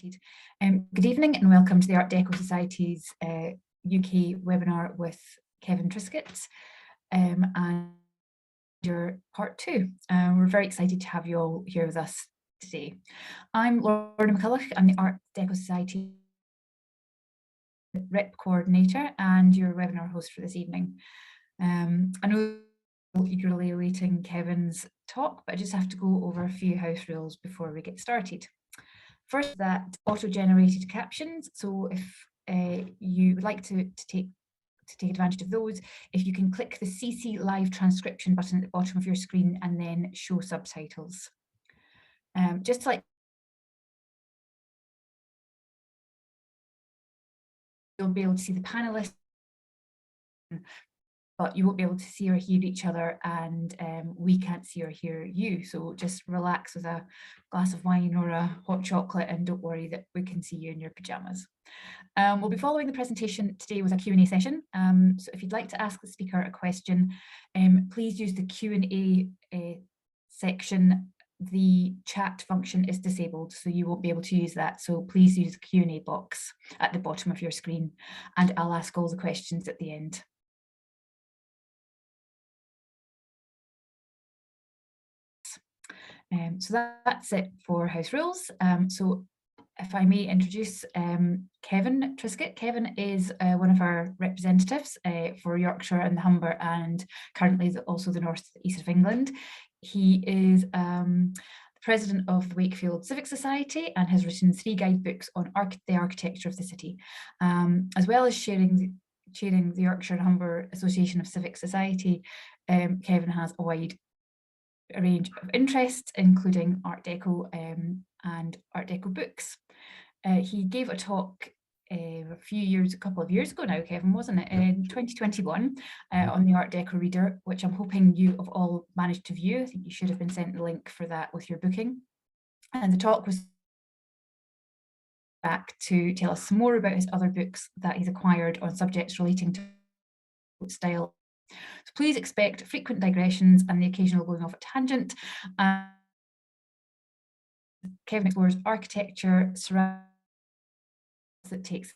started. Good evening and welcome to the Art Deco Society's UK webinar with Kevin Trickett and your part two. We're very excited to have you all here with us today. I'm Lorna McCulloch. I'm the Art Deco Society Rep Coordinator and your webinar host for this evening. I know you're eagerly awaiting Kevin's talk, but I just have to go over a few house rules before we get started. First, that auto-generated captions. So if you would like to take advantage of those, if you can click the CC Live Transcription button at the bottom of your screen and then show subtitles. Just like you'll be able to see the panelists, but you won't be able to see or hear each other, and we can't see or hear you. So just relax with a glass of wine or a hot chocolate and don't worry that we can see you in your pajamas. We'll be following the presentation today with a Q&A session. So if you'd like to ask the speaker a question, please use the Q&A section. The chat function is disabled, so you won't be able to use that. So please use the Q&A box at the bottom of your screen, and I'll ask all the questions at the end. So that's it for house rules. So if I may introduce Kevin Trickett. Kevin is one of our representatives for Yorkshire and the Humber, and currently also the North East of England. He is the president of the Wakefield Civic Society and has written 3 guidebooks on the architecture of the city, as well as chairing the Yorkshire and Humber Association of Civic Society. Kevin has a wide range of interests, including Art Deco and Art Deco books. He gave a talk a couple of years ago now, Kevin, wasn't it? In 2021 on the Art Deco Reader, which I'm hoping you have all managed to view. I think you should have been sent the link for that with your booking. And the talk was back to tell us some more about his other books that he's acquired on subjects relating to style. So please expect frequent digressions and the occasional going off at tangent. Kevin explores architecture, surrounds that takes.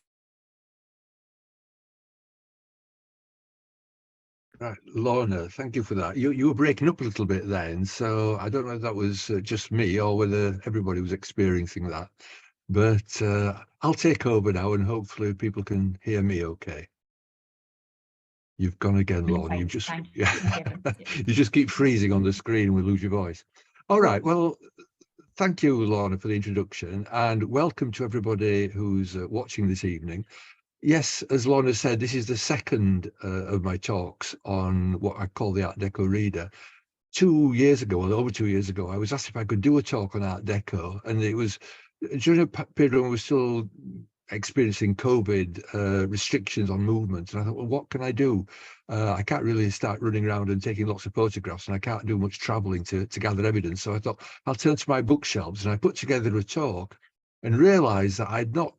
Right, Lorna, thank you for that. You were breaking up a little bit then, so I don't know if that was just me or whether everybody was experiencing that. But I'll take over now, and hopefully people can hear me okay. You've gone again, Lorna. You just you just keep freezing on the screen and we lose your voice. All right. Well, thank you, Lorna, for the introduction, and welcome to everybody who's watching this evening. Yes, as Lorna said, this is the second of my talks on what I call the Art Deco Reader. 2 years ago, or over 2 years ago, I was asked if I could do a talk on Art Deco, and it was during a period when we were still experiencing COVID restrictions on movement, and I thought, well, what can I do? I can't really start running around and taking lots of photographs, and I can't do much traveling to gather evidence. So I thought I'll turn to my bookshelves, and I put together a talk and realized that I'd not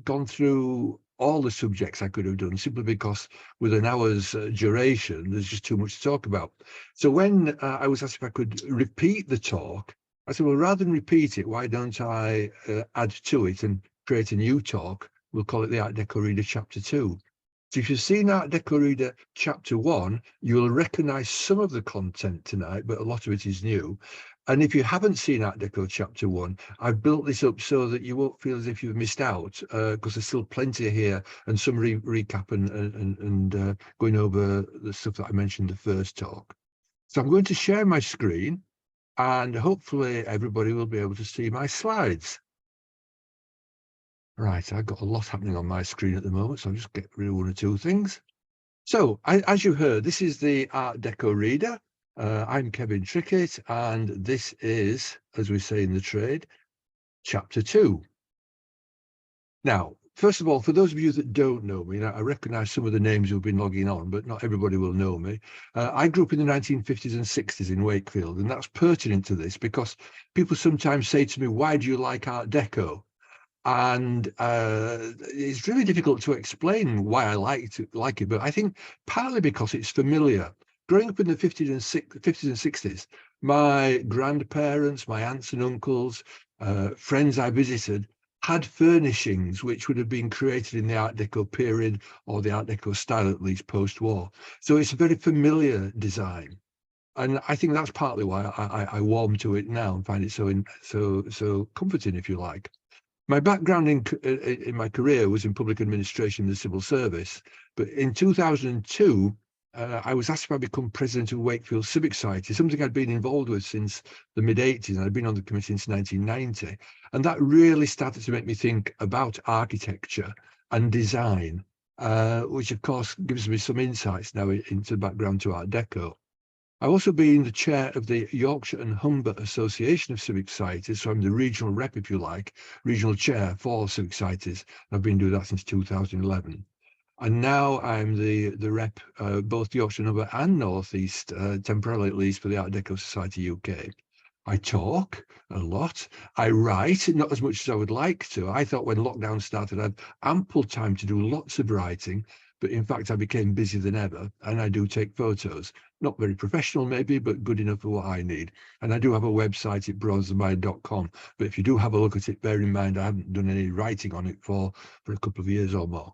gone through all the subjects I could have done, simply because with an hour's duration, there's just too much to talk about. So when I was asked if I could repeat the talk, I said, well, rather than repeat it, why don't I add to it and create a new talk? We'll call it the Art Deco Reader Chapter 2. So if you've seen Art Deco Reader Chapter 1, you'll recognise some of the content tonight, but a lot of it is new. And if you haven't seen Art Deco Chapter 1, I've built this up so that you won't feel as if you've missed out, because there's still plenty here, and some recap and going over the stuff that I mentioned in the first talk. So I'm going to share my screen, and hopefully everybody will be able to see my slides. Right, I've got a lot happening on my screen at the moment, so I'll just get rid of 1 or 2 things. So, as you heard, this is the Art Deco Reader. I'm Kevin Trickett, and this is, as we say in the trade, Chapter 2. Now, first of all, for those of you that don't know me, I recognise some of the names who've been logging on, but not everybody will know me. I grew up in the 1950s and 60s in Wakefield, and that's pertinent to this because people sometimes say to me, why do you like Art Deco? And it's really difficult to explain why I like it, but I think partly because it's familiar. Growing up in the 50s and 60s, my grandparents, my aunts and uncles, friends I visited, had furnishings which would have been created in the Art Deco period, or the Art Deco style, at least post-war. So it's a very familiar design. And I think that's partly why I warm to it now and find it so comforting, if you like. My background in my career was in public administration and the civil service, but in 2002, I was asked if I'd become president of Wakefield Civic Society, something I'd been involved with since the mid-80s, and I'd been on the committee since 1990. And that really started to make me think about architecture and design, which of course gives me some insights now into the background to Art Deco. I've also been the chair of the Yorkshire and Humber Association of Civic Societies, so I'm the regional rep, if you like, regional chair for civic societies. I've been doing that since 2011. And now I'm the rep, both Yorkshire and Humber and North East, temporarily at least, for the Art Deco Society UK. I talk a lot. I write, not as much as I would like to. I thought when lockdown started, I had ample time to do lots of writing, but in fact, I became busier than ever, and I do take photos. Not very professional, maybe, but good enough for what I need. And I do have a website at bronzemind.com, but if you do have a look at it, bear in mind I haven't done any writing on it for a couple of years or more.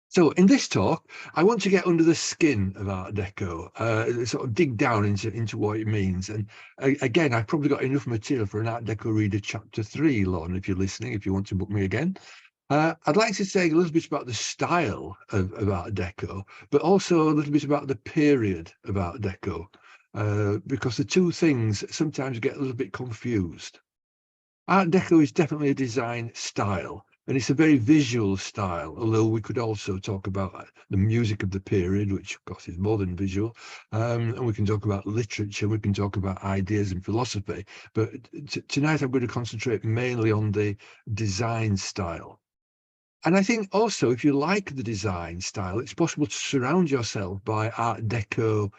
So in this talk, I want to get under the skin of Art Deco, sort of dig down into what it means. And again, I've probably got enough material for an Art Deco Reader Chapter 3, Lorna, if you're listening, if you want to book me again. I'd like to say a little bit about the style of Art Deco, but also a little bit about the period of Art Deco, because the two things sometimes get a little bit confused. Art Deco is definitely a design style, and it's a very visual style, although we could also talk about the music of the period, which of course is more than visual, and we can talk about literature, we can talk about ideas and philosophy, but tonight I'm going to concentrate mainly on the design style. And I think also, if you like the design style, it's possible to surround yourself by Art Deco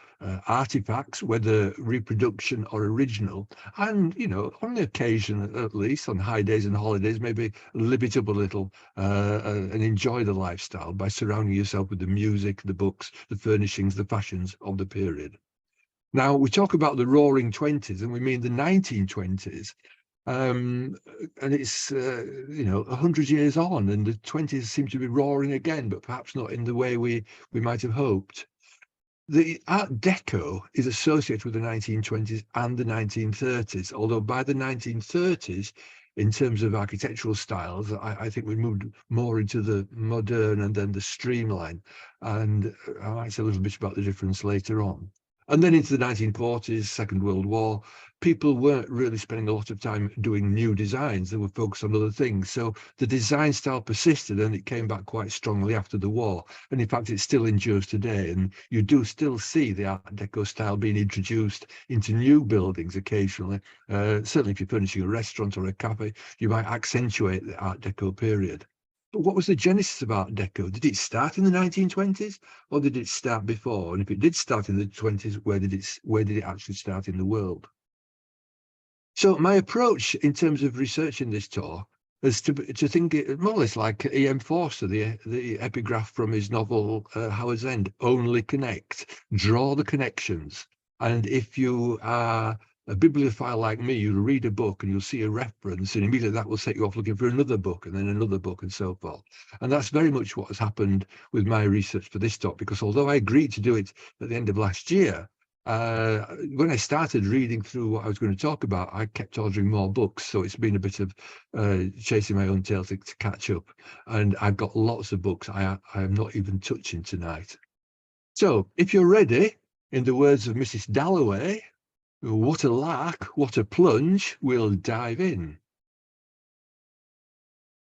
artifacts, whether reproduction or original, and, you know, on the occasion, at least on high days and holidays, maybe live it up a little and enjoy the lifestyle by surrounding yourself with the music, the books, the furnishings, the fashions of the period. Now, we talk about the Roaring Twenties, and we mean the 1920s. And it's, you know, 100 years on, and the 20s seem to be roaring again, but perhaps not in the way we might have hoped. The Art Deco is associated with the 1920s and the 1930s, although by the 1930s, in terms of architectural styles, I think we moved more into the modern and then the streamline. And I might say a little bit about the difference later on. And then into the 1940s, Second World War, people weren't really spending a lot of time doing new designs. They were focused on other things. So the design style persisted, and it came back quite strongly after the war. And in fact, it still endures today. And you do still see the Art Deco style being introduced into new buildings occasionally. Certainly if you're furnishing a restaurant or a cafe, you might accentuate the Art Deco period. But what was the genesis of Art Deco? Did it start in the 1920s, or did it start before? And if it did start in the 20s, where did it actually start in the world? So my approach in terms of researching this talk is to think it more or less like E.M. Forster, the epigraph from his novel Howard's End: only connect, draw the connections. And if you are a bibliophile like me, you'll read a book and you'll see a reference, and immediately that will set you off looking for another book and then another book and so forth. And that's very much what has happened with my research for this talk, because although I agreed to do it at the end of last year, when I started reading through what I was going to talk about, I kept ordering more books. So it's been a bit of chasing my own tail to catch up. And I've got lots of books I am not even touching tonight. So if you're ready, in the words of Mrs. Dalloway, what a lark, what a plunge, we'll dive in.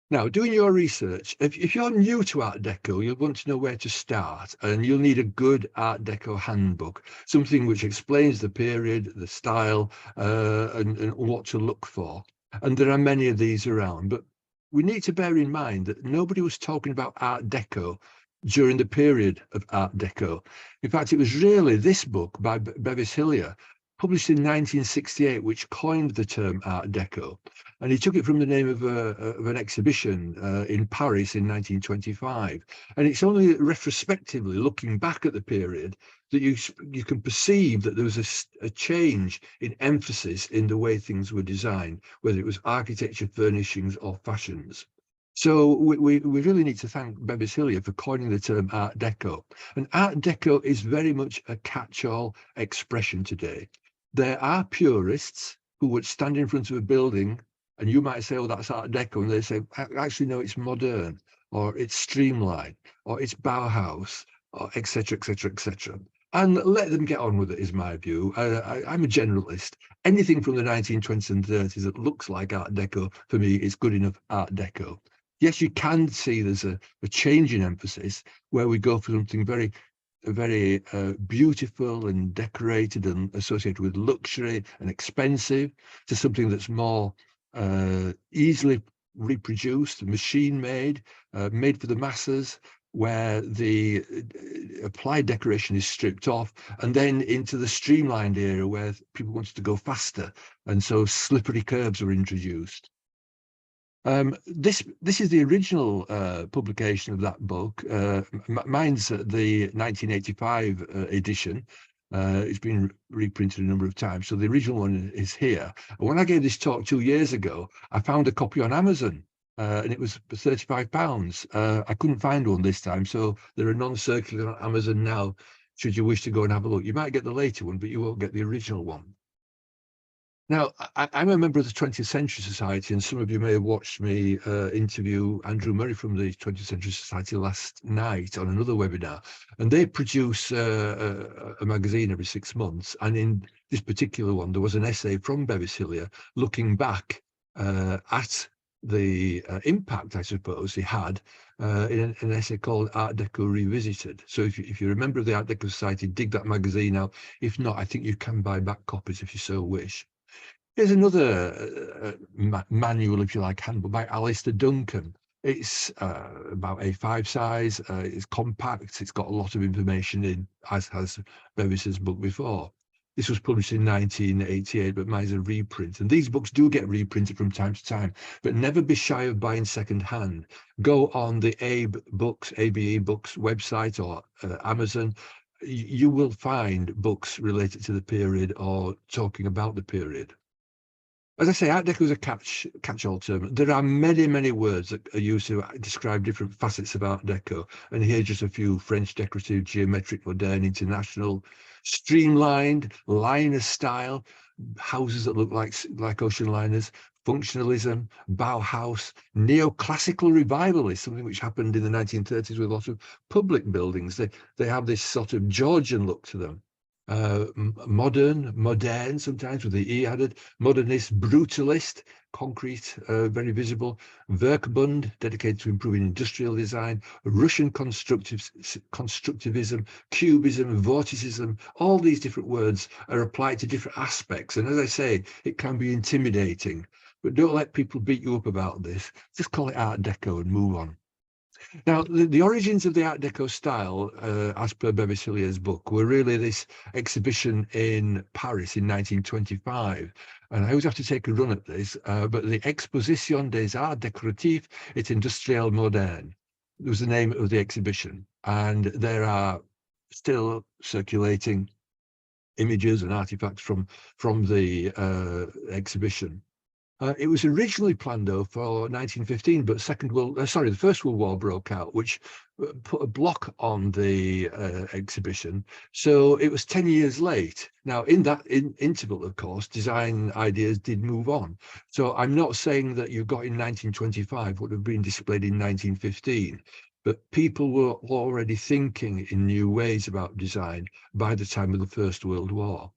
Now, doing your research, if you're new to Art Deco, you'll want to know where to start, and you'll need a good Art Deco handbook, something which explains the period, the style, and what to look for. And there are many of these around, but we need to bear in mind that nobody was talking about Art Deco during the period of Art Deco. In fact, it was really this book by Bevis Hillier, published in 1968, which coined the term Art Deco. And he took it from the name of an exhibition in Paris in 1925. And it's only retrospectively looking back at the period that you can perceive that there was a change in emphasis in the way things were designed, whether it was architecture, furnishings, or fashions. So we really need to thank Bevis Hillier for coining the term Art Deco. And Art Deco is very much a catch-all expression today. There are purists who would stand in front of a building and you might say, oh, that's Art Deco. And they say, actually, no, it's modern, or it's streamlined, or it's Bauhaus, or et cetera, et cetera, et cetera. And let them get on with it, is my view. I'm a generalist. Anything from the 1920s and 30s that looks like Art Deco, for me, is good enough Art Deco. Yes, you can see there's a change in emphasis where we go for something very beautiful and decorated and associated with luxury and expensive to something that's more easily reproduced, machine made, made for the masses, where the applied decoration is stripped off, and then into the streamlined era where people wanted to go faster, and so slippery curves were introduced. This is the original publication of that book. Mine's the 1985 edition. It's been reprinted a number of times, so the original one is here. And when I gave this talk 2 years ago, I found a copy on Amazon, and it was £35. I couldn't find one this time, so there are non-circular on Amazon now. Should you wish to go and have a look, you might get the later one, but you won't get the original one. Now, I'm a member of the 20th Century Society, and some of you may have watched me interview Andrew Murray from the 20th Century Society last night on another webinar. And they produce a magazine every 6 months. And in this particular one, there was an essay from Bevis Hillier looking back at the impact, I suppose, he had in an essay called Art Deco Revisited. So if you're a member of the Art Deco Society, dig that magazine out. If not, I think you can buy back copies if you so wish. Here's another manual, if you like, handbook by Alistair Duncan. It's about A5 size, it's compact, it's got a lot of information in, as has Bevis's book before. This was published in 1988, but mine's a reprint. And these books do get reprinted from time to time, but never be shy of buying secondhand. Go on the ABE Books website or Amazon. You will find books related to the period or talking about the period. As I say, Art Deco is a catch-all term. There are many, many words that are used to describe different facets of Art Deco. And here are just a few: French decorative, geometric, modern, international, streamlined, liner style, houses that look like ocean liners, functionalism, Bauhaus, neoclassical revivalist, something which happened in the 1930s with a lot of public buildings. They have this sort of Georgian look to them. Modern, sometimes with the E added, modernist, brutalist, concrete, very visible, Werkbund, dedicated to improving industrial design, Russian constructivism, cubism, vorticism. All these different words are applied to different aspects. And as I say, it can be intimidating, but don't let people beat you up about this. Just call it Art Deco and move on. Now, the origins of the Art Deco style, as per Bevis Hillier's book, were really this exhibition in Paris in 1925. And I always have to take a run at this, but the Exposition des Arts Décoratifs et Industriels Modernes was the name of the exhibition. And there are still circulating images and artifacts from the exhibition. It was originally planned, though, for 1915, but the First World War broke out, which put a block on the exhibition. So it was 10 years late. Now, in that interval, of course, design ideas did move on. So I'm not saying that you got in 1925 would have been displayed in 1915, but people were already thinking in new ways about design by the time of the First World War.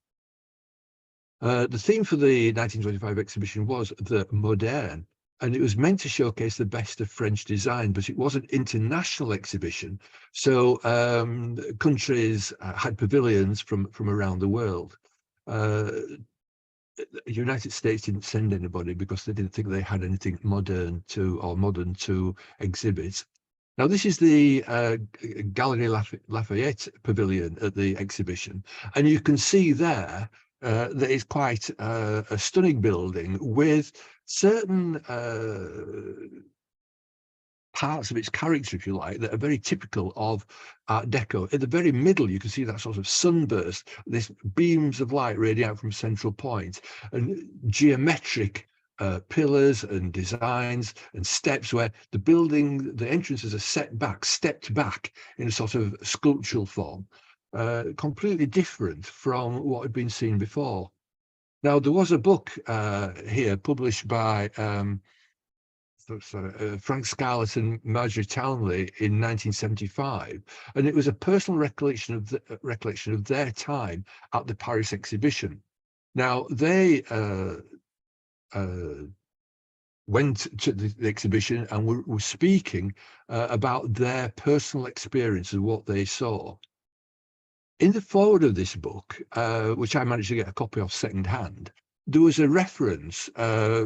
The theme for the 1925 exhibition was the modern, and it was meant to showcase the best of French design, but it was an international exhibition. So countries had pavilions from around the world. The United States didn't send anybody because they didn't think they had anything modern to exhibit. Now, this is the Galerie Lafayette pavilion at the exhibition, and you can see there that is quite a stunning building with certain parts of its character, if you like, that are very typical of Art Deco. At the very middle, you can see that sort of sunburst, this beams of light radiating out from a central point, and geometric pillars and designs and steps where the building, the entrances are set back, stepped back in a sort of sculptural form, completely different from what had been seen before. Now, there was a book here published by Frank Scarlett and Marjorie Townley in 1975, and it was a personal recollection of their time at the Paris exhibition. Now, they went to the exhibition and were speaking about their personal experience of what they saw. In the foreword of this book, which I managed to get a copy of secondhand, there was a reference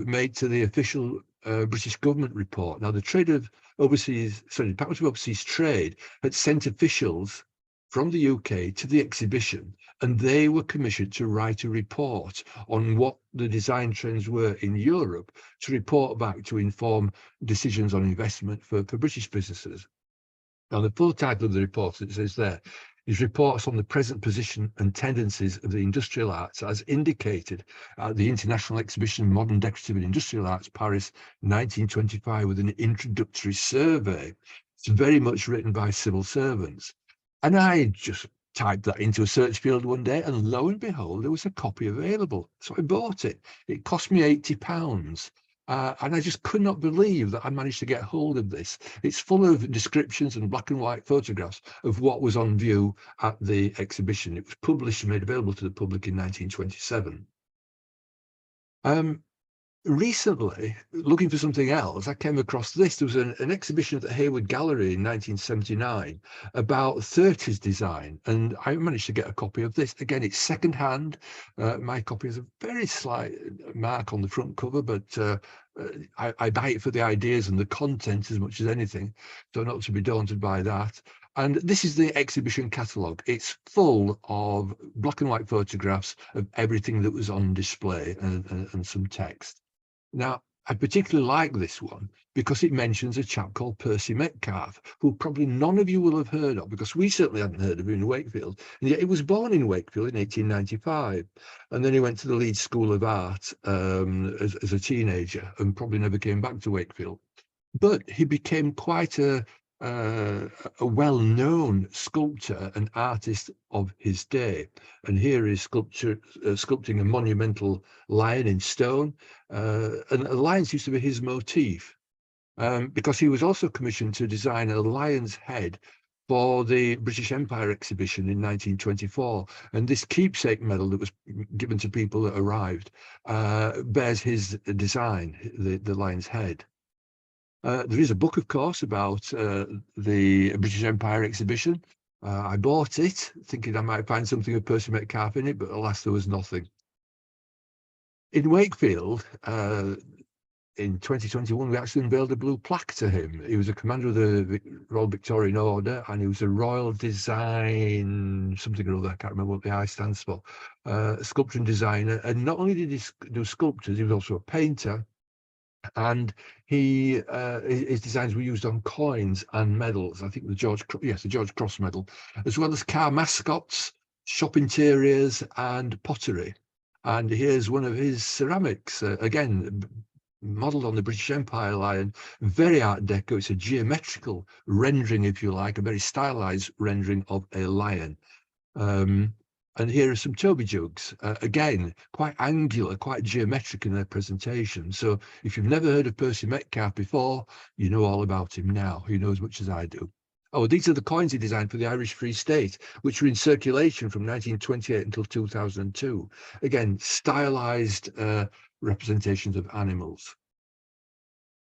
made to the official British government report. Now, the Department of Overseas Trade had sent officials from the UK to the exhibition, and they were commissioned to write a report on what the design trends were in Europe, to report back to inform decisions on investment for British businesses. Now, the full title of the report, it says there, is Reports on the Present Position and Tendencies of the Industrial Arts as indicated at the International Exhibition Modern Decorative and Industrial Arts, Paris, 1925, with an introductory survey. It's very much written by civil servants. And I just typed that into a search field one day, and lo and behold, there was a copy available. So I bought it. It cost me £80. And I just could not believe that I managed to get hold of this. It's full of descriptions and black and white photographs of what was on view at the exhibition. It was published and made available to the public in 1927. Recently, looking for something else, I came across this. There was an exhibition at the Hayward Gallery in 1979 about 30s design, and I managed to get a copy of this. Again, it's secondhand. My copy has a very slight mark on the front cover, but I buy it for the ideas and the content as much as anything, so not to be daunted by that. And this is the exhibition catalogue. It's full of black and white photographs of everything that was on display and some text. Now, I particularly like this one because it mentions a chap called Percy Metcalfe, who probably none of you will have heard of, because we certainly hadn't heard of him in Wakefield. And yet he was born in Wakefield in 1895. And then he went to the Leeds School of Art as a teenager and probably never came back to Wakefield. But he became quite a well-known sculptor and artist of his day. And here is sculpting a monumental lion in stone. And lions used to be his motif, because he was also commissioned to design a lion's head for the British Empire exhibition in 1924. And this keepsake medal that was given to people that arrived bears his design, the lion's head. There is a book, of course, about the British Empire exhibition. I bought it, thinking I might find something of Percy Metcalfe in it, but alas, there was nothing. In Wakefield, in 2021, we actually unveiled a blue plaque to him. He was a commander of the Royal Victorian Order, and he was a Royal Design, something or other, I can't remember what the I stands for, sculptor and designer. And not only did he do sculptures, he was also a painter. And his designs were used on coins and medals. I think the George Cross medal, as well as car mascots, shop interiors, and pottery. And here's one of his ceramics, again modelled on the British Empire lion, very Art Deco. It's a geometrical rendering, if you like, a very stylized rendering of a lion. And here are some Toby jugs, again, quite angular, quite geometric in their presentation. So if you've never heard of Percy Metcalfe before, you know all about him now. You know as much as I do. Oh, these are the coins he designed for the Irish Free State, which were in circulation from 1928 until 2002. Again, stylized representations of animals.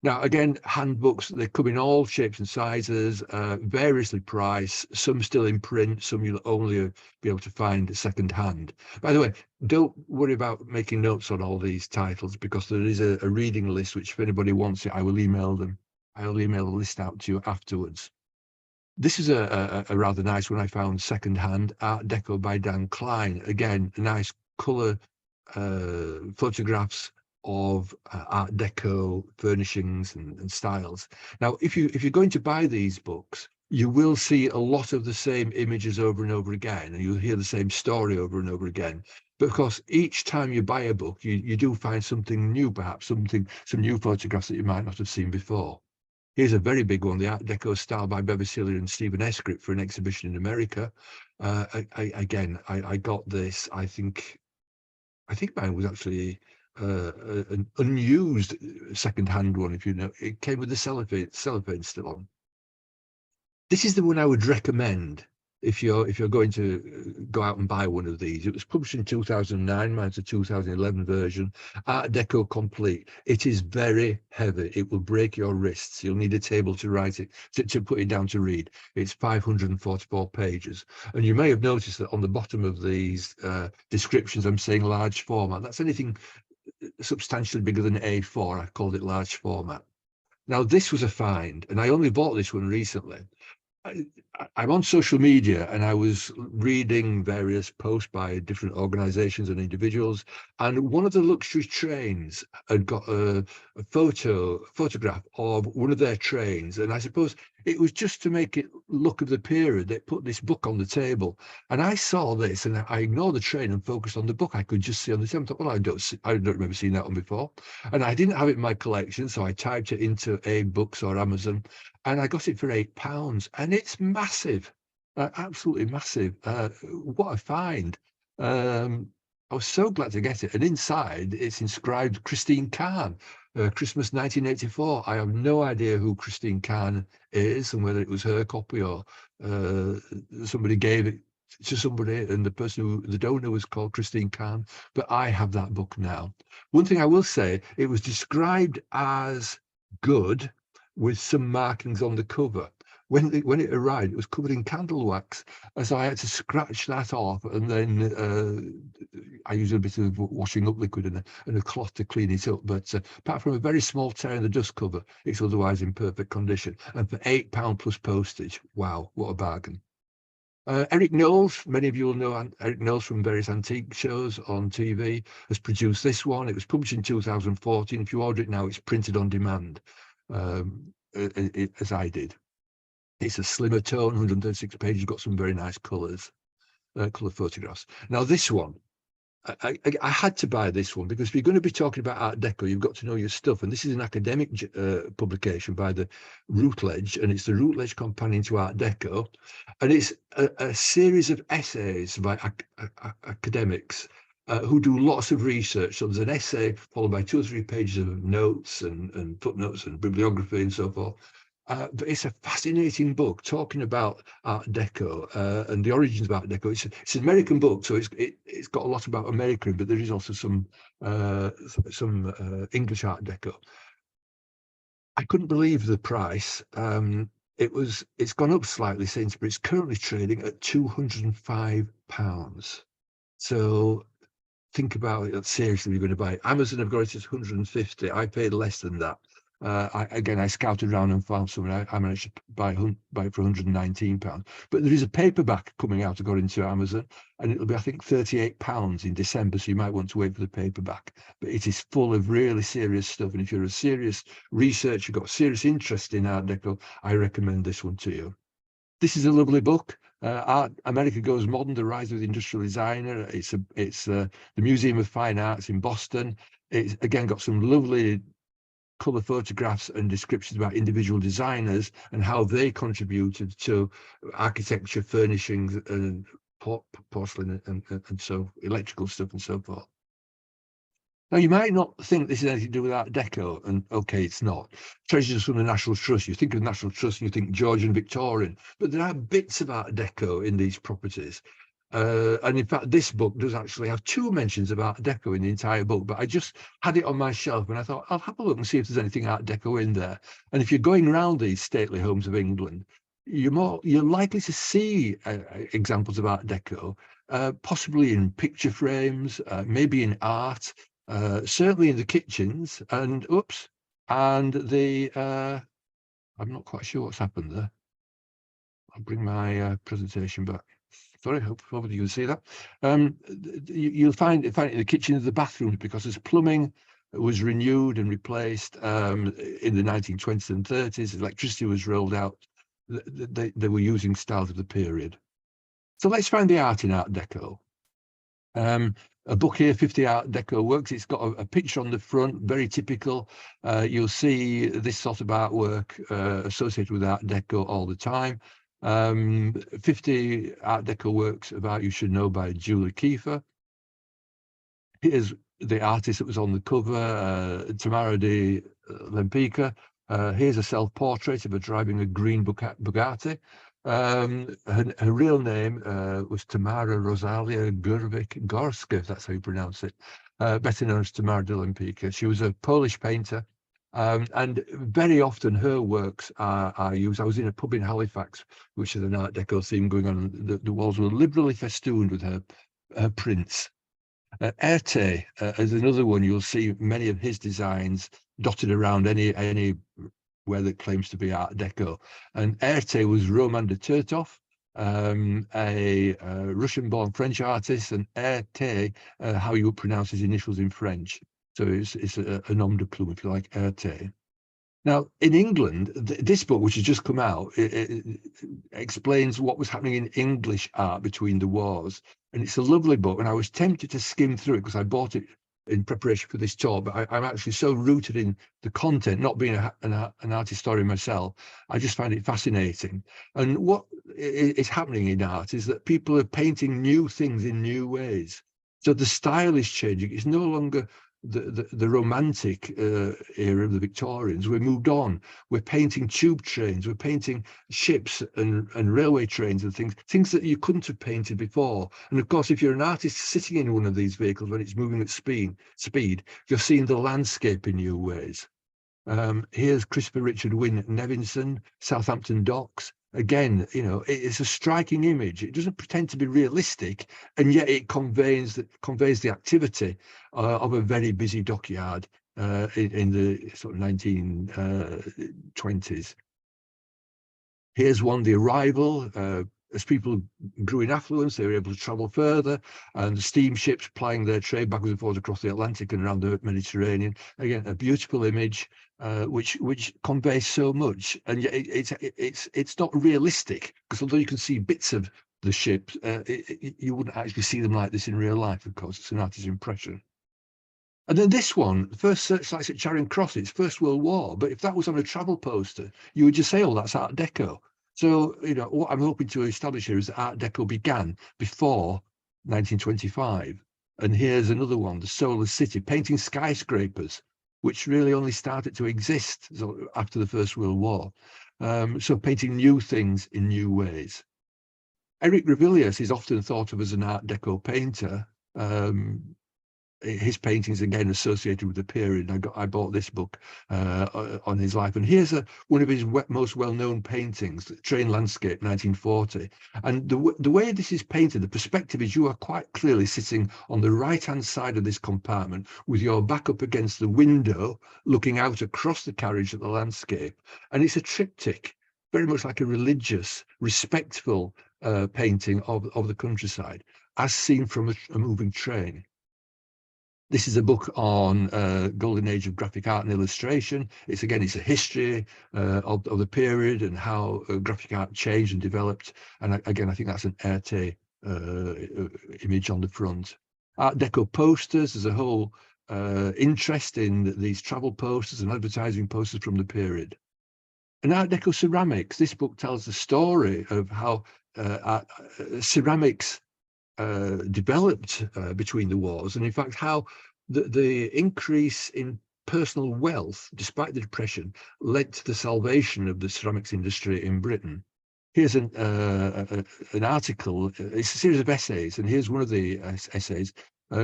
Now, again, handbooks, they come in all shapes and sizes, variously priced, some still in print, some you'll only be able to find second hand. By the way, don't worry about making notes on all these titles, because there is a reading list, which if anybody wants it, I will email them. I'll email a list out to you afterwards. This is a rather nice one I found second hand, Art Deco by Dan Klein. Again, a nice colour photographs of Art Deco furnishings and styles. Now, if you're going to buy these books, you will see a lot of the same images over and over again, and you'll hear the same story over and over again. But of course, each time you buy a book, you do find something new, perhaps some new photographs that you might not have seen before. Here's a very big one, the Art Deco style by Bevis Hillier and Stephen Escritt for an exhibition in America. I got this, I think mine was actually an unused second-hand one, if you know. It came with the cellophane still on. This is the one I would recommend if you're going to go out and buy one of these. It was published in 2009, mine's a 2011 version, Art Deco Complete. It is very heavy. It will break your wrists. You'll need a table to write it, to put it down to read. It's 544 pages. And you may have noticed that on the bottom of these descriptions, I'm saying large format. That's anything substantially bigger than A4. I called it large format. Now, this was a find, and I only bought this one recently. I'm on social media and I was reading various posts by different organizations and individuals, and one of the luxury trains had got a photograph of one of their trains, and I suppose it was just to make it look of the period. They put this book on the table, and I saw this and I ignored the train and focused on the book I could just see on the table. I thought, well, I don't remember seeing that one before, and I didn't have it in my collection, so I typed it into Books or Amazon, and I got it for £8, and it's massive, absolutely massive. What a find. I was so glad to get it. And inside it's inscribed Christine Kahn, Christmas 1984. I have no idea who Christine Kahn is and whether it was her copy or somebody gave it to somebody and the donor was called Christine Kahn, but I have that book now. One thing I will say, it was described as good with some markings on the cover. When it arrived, it was covered in candle wax, and so I had to scratch that off, and then I used a bit of washing up liquid and a cloth to clean it up. But apart from a very small tear in the dust cover, it's otherwise in perfect condition. And for £8 plus postage, wow, what a bargain. Eric Knowles, many of you will know Eric Knowles from various antique shows on TV, has produced this one. It was published in 2014. If you order it now, it's printed on demand, as I did. It's a slimmer tone, 136 pages, got some very nice colours, colour photographs. Now this one, I had to buy this one because if you're going to be talking about Art Deco, you've got to know your stuff. And this is an academic publication by the Routledge, and it's the Routledge Companion to Art Deco. And it's a series of essays by academics who do lots of research. So there's an essay followed by 2 or 3 pages of notes and footnotes and bibliography and so forth. But it's a fascinating book talking about Art Deco and the origins of Art Deco. It's an American book, so it's got a lot about America, but there is also some English Art Deco. I couldn't believe the price. It's gone up slightly since, but it's currently trading at £205. So think about it seriously. You're going to buy it. Amazon have got it at 150. I paid less than that. I scouted around and found something. I managed to buy it for £119. But there is a paperback coming out according to Amazon, and it'll be, I think, £38 in December. So you might want to wait for the paperback. But it is full of really serious stuff. And if you're a serious researcher, you've got serious interest in Art Deco, I recommend this one to you. This is a lovely book. Art America Goes Modern: The Rise of the Industrial Designer. It's the Museum of Fine Arts in Boston. It's again got some lovely colour photographs and descriptions about individual designers and how they contributed to architecture, furnishings, and porcelain and so electrical stuff and so forth. Now, you might not think this is anything to do with Art Deco, and okay, it's not. Treasures from the National Trust. You think of the National Trust and you think Georgian, Victorian, but there are bits of Art Deco in these properties. And in fact, this book does actually have 2 mentions of Art Deco in the entire book, but I just had it on my shelf and I thought, I'll have a look and see if there's anything Art Deco in there. And if you're going around these stately homes of England, you're likely to see examples of Art Deco, possibly in picture frames, maybe in art, certainly in the kitchens, and I'm not quite sure what's happened there. I'll bring my presentation back. Sorry, hopefully you can see that. You'll find it in the kitchen and the bathrooms, because as plumbing was renewed and replaced in the 1920s and 30s, electricity was rolled out. They were using styles of the period. So let's find the art in Art Deco. A book here, 50 Art Deco works. It's got a picture on the front, very typical. You'll see this sort of artwork associated with Art Deco all the time. 50 Art Deco works of art you should know by Julie Kiefer. Here's the artist that was on the cover, Tamara de Lempicka. Here's a self-portrait of her driving a green Bugatti. Her real name was Tamara Rosalia Gurvik-Gorska, if that's how you pronounce it, better known as Tamara de Lempicka. She was a Polish painter, and very often her works are used. I was in a pub in Halifax, which is an Art Deco theme going on. The walls were liberally festooned with her prints. Erte is another one. You'll see many of his designs dotted around any where that claims to be Art Deco. And Erte was Roman de Tertov, a Russian-born French artist, and Erte, how you would pronounce his initials in French. So it's a nom de plume, if you like, Erte. Now, in England, this book, which has just come out, it explains what was happening in English art between the wars. And it's a lovely book, and I was tempted to skim through it because I bought it in preparation for this talk, but I'm actually so rooted in the content, not being an art historian myself, I just find it fascinating. And what is happening in art is that people are painting new things in new ways. So the style is changing. It's no longer the romantic era of the Victorians. We've moved on. We're painting tube trains. We're painting ships and railway trains and things that you couldn't have painted before. And of course, if you're an artist sitting in one of these vehicles when it's moving at speed, you're seeing the landscape in new ways. Here's Christopher Richard Wynne Nevinson, Southampton Docks. Again, you know, it's a striking image. It doesn't pretend to be realistic, and yet it conveys the activity of a very busy dockyard in the sort of 1920s. Here's one, The Arrival. As people grew in affluence, they were able to travel further, and the steamships plying their trade backwards and forwards across the Atlantic and around the Mediterranean. Again, a beautiful image, which conveys so much, and yet it's not realistic, because although you can see bits of the ship, you wouldn't actually see them like this in real life. Of course, it's an artist's impression. And then this one, first searchlights at Charing Cross, it's First World War, but if that was on a travel poster, you would just say, oh, that's Art Deco. So, you know, what I'm hoping to establish here is that Art Deco began before 1925. And here's another one, the Solar City, painting skyscrapers, which really only started to exist after the First World War. So painting new things in new ways. Eric Ravilius is often thought of as an Art Deco painter. His paintings again associated with the period. I bought this book on his life, and here's one of his most well-known paintings, the Train Landscape, 1940. And the way this is painted, the perspective is you are quite clearly sitting on the right-hand side of this compartment with your back up against the window, looking out across the carriage at the landscape. And it's a triptych, very much like a religious, respectful painting of the countryside, as seen from a moving train. This is a book on golden age of graphic art and illustration. It's a history of the period and how graphic art changed and developed. And again, I think that's an Erte image on the front. Art Deco posters, there's a whole interest in these travel posters and advertising posters from the period. And Art Deco ceramics, this book tells the story of how ceramics developed between the wars, and in fact how the increase in personal wealth despite the Depression led to the salvation of the ceramics industry in Britain. Here's an article, it's a series of essays, and here's one of the essays,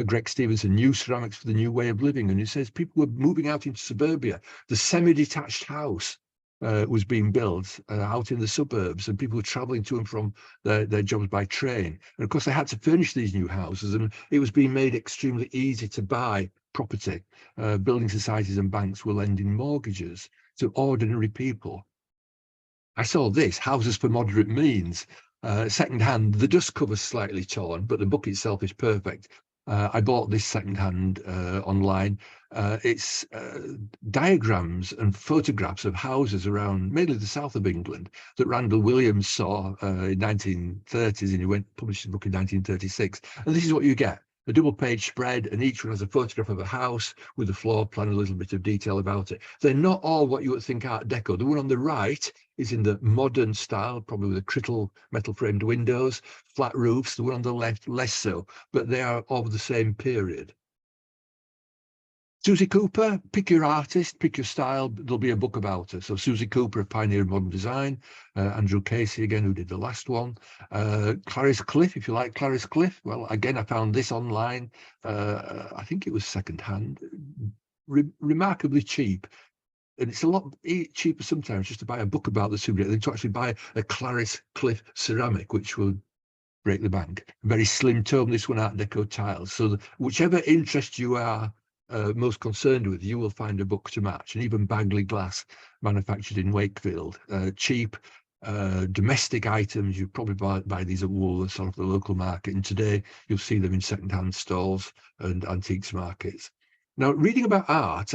Greg Stevenson, New Ceramics for the New Way of Living, and it says people were moving out into suburbia. The semi-detached house was being built out in the suburbs, and people were traveling to and from their jobs by train. And of course, they had to furnish these new houses, and it was being made extremely easy to buy property. Building societies and banks were lending mortgages to ordinary people. I saw this, Houses for Moderate Means. second hand. The dust cover's slightly torn, but the book itself is perfect. I bought this second hand online. It's diagrams and photographs of houses around mainly the south of England that Randall Williams saw in 1930s, and he published his book in 1936. And this is what you get: a double-page spread, and each one has a photograph of a house with a floor plan, a little bit of detail about it. They're not all what you would think Art Deco. The one on the right is in the modern style, probably with the metal-framed windows, flat roofs. The one on the left, less so, but they are of the same period. Susie Cooper, pick your artist, pick your style. There'll be a book about her. So Susie Cooper, a pioneer of modern design. Andrew Casey, again, who did the last one. Clarice Cliff, if you like Clarice Cliff. Well, again, I found this online. I think it was secondhand, remarkably cheap. And it's a lot cheaper sometimes just to buy a book about the subject than to actually buy a Clarice Cliff ceramic, which will break the bank. A very slim tome, this one, Art Deco tiles. So whichever interest you are most concerned with, you will find a book to match. And even Bagley glass, manufactured in Wakefield, cheap domestic items. You probably buy these at Woolworths or the local market, and today you'll see them in second-hand stalls and antiques markets. Now, reading about art,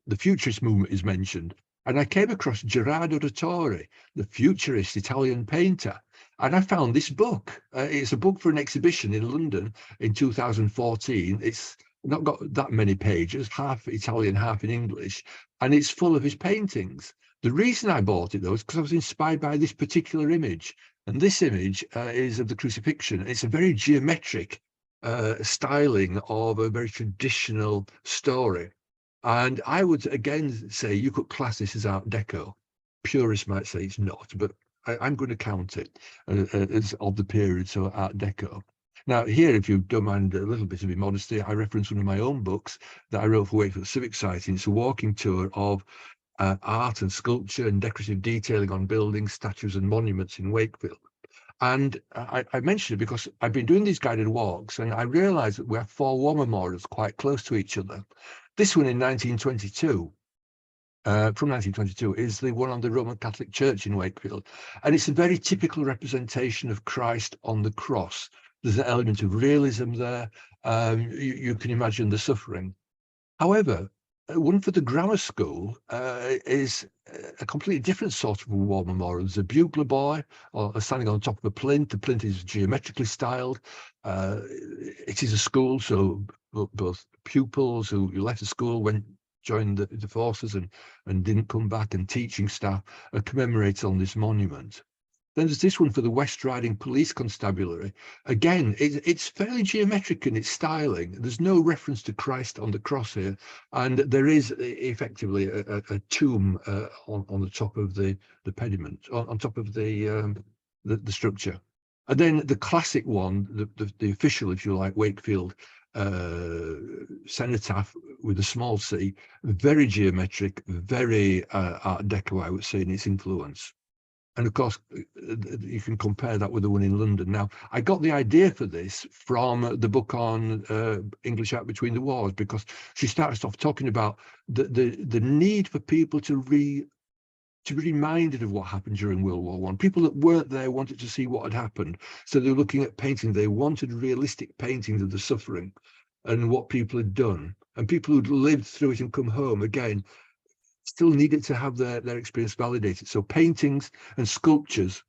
the futurist movement is mentioned, and I came across Gerardo Dottore, the futurist Italian painter, and I found this book. It's a book for an exhibition in London in 2014. It's not got that many pages, half Italian, half in English, and it's full of his paintings. The reason I bought it, though, is because I was inspired by this particular image, and this image is of the crucifixion. It's a very geometric styling of a very traditional story. And I would again say you could class this as Art Deco. Purists might say it's not, but I'm going to count it as of the period, so Art Deco. Now here, if you don't mind a little bit of immodesty, I reference one of my own books that I wrote for Wakefield Civic Society. It's a walking tour of art and sculpture and decorative detailing on buildings, statues and monuments in Wakefield. And I mention it because I've been doing these guided walks, and I realised that we have 4 war memorials quite close to each other. This one in 1922, from 1922, is the one on the Roman Catholic Church in Wakefield. And it's a very typical representation of Christ on the cross. There's an element of realism there. You can imagine the suffering. However, one for the grammar school is a completely different sort of war memorial. There's a bugler boy standing on top of a plinth. The plinth is geometrically styled. It is a school, so both pupils who left the school joined the forces and didn't come back, and teaching staff are commemorated on this monument. Then there's this one for the West Riding Police Constabulary. Again, it's fairly geometric in its styling. There's no reference to Christ on the cross here, and there is effectively a tomb on the top of the pediment, on top of the structure. And then the classic one, the official, if you like, Wakefield cenotaph with a small c, very geometric, very Art Deco, I would say, in its influence. And of course, you can compare that with the one in London. Now, I got the idea for this from the book on English art between the wars, because she starts off talking about the need for people to be reminded of what happened during World War I. People that weren't there wanted to see what had happened. So they were looking at painting. They wanted realistic paintings of the suffering and what people had done. And people who'd lived through it and come home, again, still needed to have their experience validated. So paintings and sculptures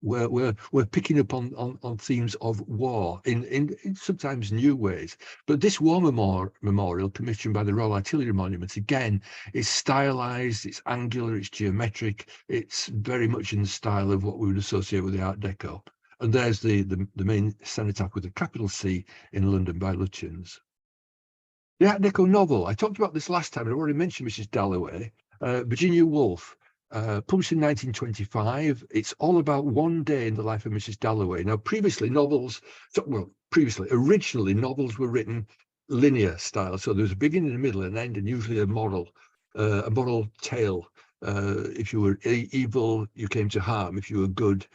were picking up on themes of war in sometimes new ways. But this war memorial, commissioned by the Royal Artillery Monuments, again, is stylized, it's angular, it's geometric, it's very much in the style of what we would associate with the Art Deco. And there's the main cenotaph with a capital C in London by Lutyens. The Art Deco novel, I talked about this last time, I already mentioned Mrs. Dalloway, Virginia Woolf, published in 1925. It's all about one day in the life of Mrs. Dalloway. Now, originally novels were written linear style. So there was a beginning, a middle, and an end, and usually a moral tale. If you were evil, you came to harm. If you were good,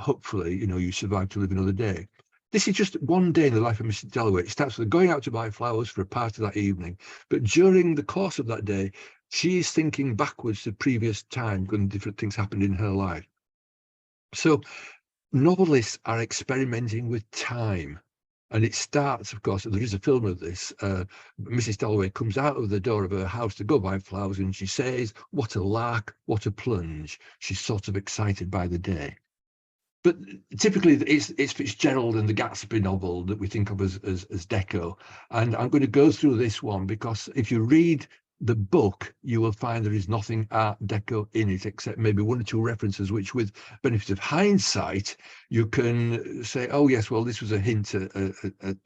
hopefully, you survived to live another day. This is just one day in the life of Mrs. Dalloway. It starts with going out to buy flowers for a party that evening. But during the course of that day, she is thinking backwards to previous time when different things happened in her life. So novelists are experimenting with time. And it starts, of course, there is a film of this. Mrs. Dalloway comes out of the door of her house to go buy flowers, and she says, "What a lark, what a plunge." She's sort of excited by the day. But typically, it's Fitzgerald and the Gatsby novel that we think of as Deco. And I'm going to go through this one because if you read the book, you will find there is nothing Art Deco in it, except maybe one or two references, which, with benefit of hindsight, you can say, oh, yes, well, this was a hint at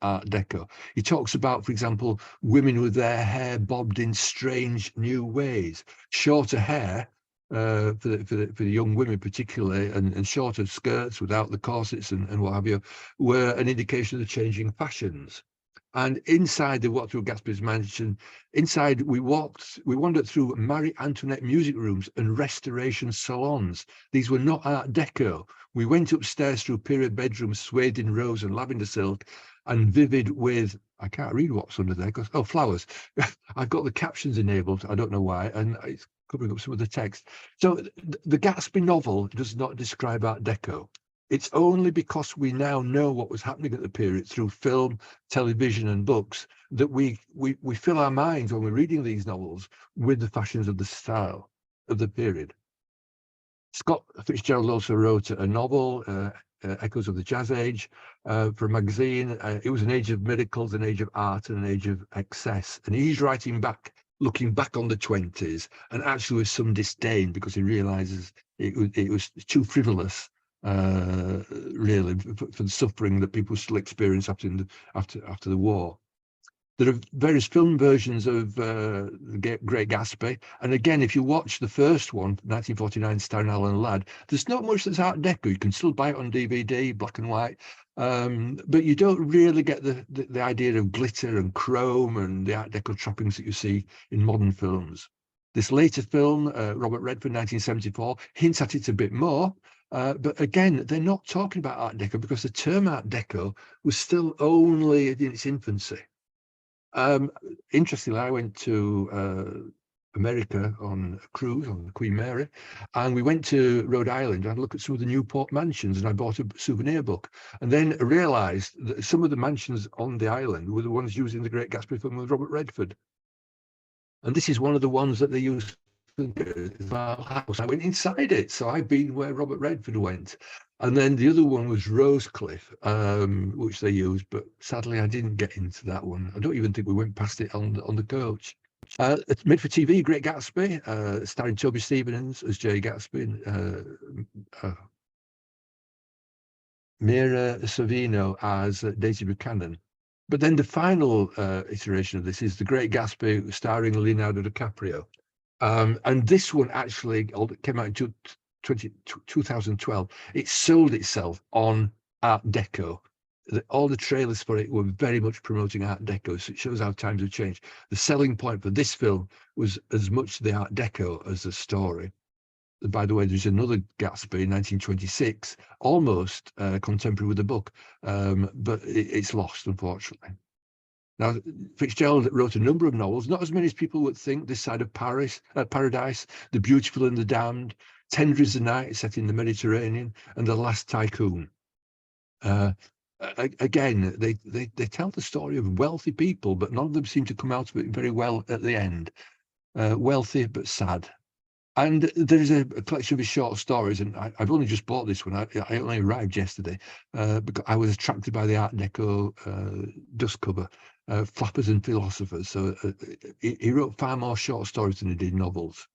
Art Deco. He talks about, for example, women with their hair bobbed in strange new ways, shorter hair for the young women particularly, and shorter skirts without the corsets and what have you, were an indication of the changing fashions. And inside the walk through Gatsby's mansion, inside we wandered through Marie Antoinette music rooms and restoration salons. These were not Art Deco. We went upstairs through period bedrooms swathed in rose and lavender silk and vivid with, I can't read what's under there, because, oh, flowers. I've got the captions enabled, I don't know why, and it's covering up some of the text. So the Gatsby novel does not describe Art Deco. It's only because we now know what was happening at the period through film, television, and books that we fill our minds when we're reading these novels with the fashions of the style of the period. Scott Fitzgerald also wrote a novel, Echoes of the Jazz Age, for a magazine. It was an age of miracles, an age of art, and an age of excess. And he's writing back, looking back on the 20s, and actually with some disdain, because he realizes it was too frivolous, really, for the suffering that people still experience after the war. There are various film versions of The Great Gatsby. And again, if you watch the first one, 1949, starring Alan Ladd, there's not much that's Art Deco. You can still buy it on DVD, black and white. But you don't really get the idea of glitter and chrome and the Art Deco trappings that you see in modern films. This later film, Robert Redford, 1974, hints at it a bit more. But again, they're not talking about Art Deco because the term Art Deco was still only in its infancy. Interestingly, I went to America on a cruise on the Queen Mary, and we went to Rhode Island and had a look at some of the Newport mansions, and I bought a souvenir book, and then realized that some of the mansions on the island were the ones using the Great Gatsby film with Robert Redford. And this is one of the ones that they used for the house. I went inside it, so I've been where Robert Redford went. And then the other one was Rosecliff, which they used, but sadly I didn't get into that one. I don't even think we went past it on the coach. It's made for TV, Great Gatsby, starring Toby Stephens as Jay Gatsby, Mira Sorvino as Daisy Buchanan. But then the final iteration of this is The Great Gatsby, starring Leonardo DiCaprio. And this one actually came out in 2012. It sold itself on Art Deco. All the trailers for it were very much promoting Art Deco, so it shows how times have changed. The selling point for this film was as much the Art Deco as the story. By the way, there's another Gatsby, 1926, almost contemporary with the book, but it's lost, unfortunately. Now, Fitzgerald wrote a number of novels, not as many as people would think. This Side of Paradise, The Beautiful and the Damned, Tender is the Night, set in the Mediterranean, and The Last Tycoon. Again, they tell the story of wealthy people, but none of them seem to come out of it very well at the end. Wealthy but sad. And there is a collection of his short stories, and I've only just bought this one. I only arrived yesterday because I was attracted by the Art Deco dust cover, Flappers and Philosophers. So he wrote far more short stories than he did novels.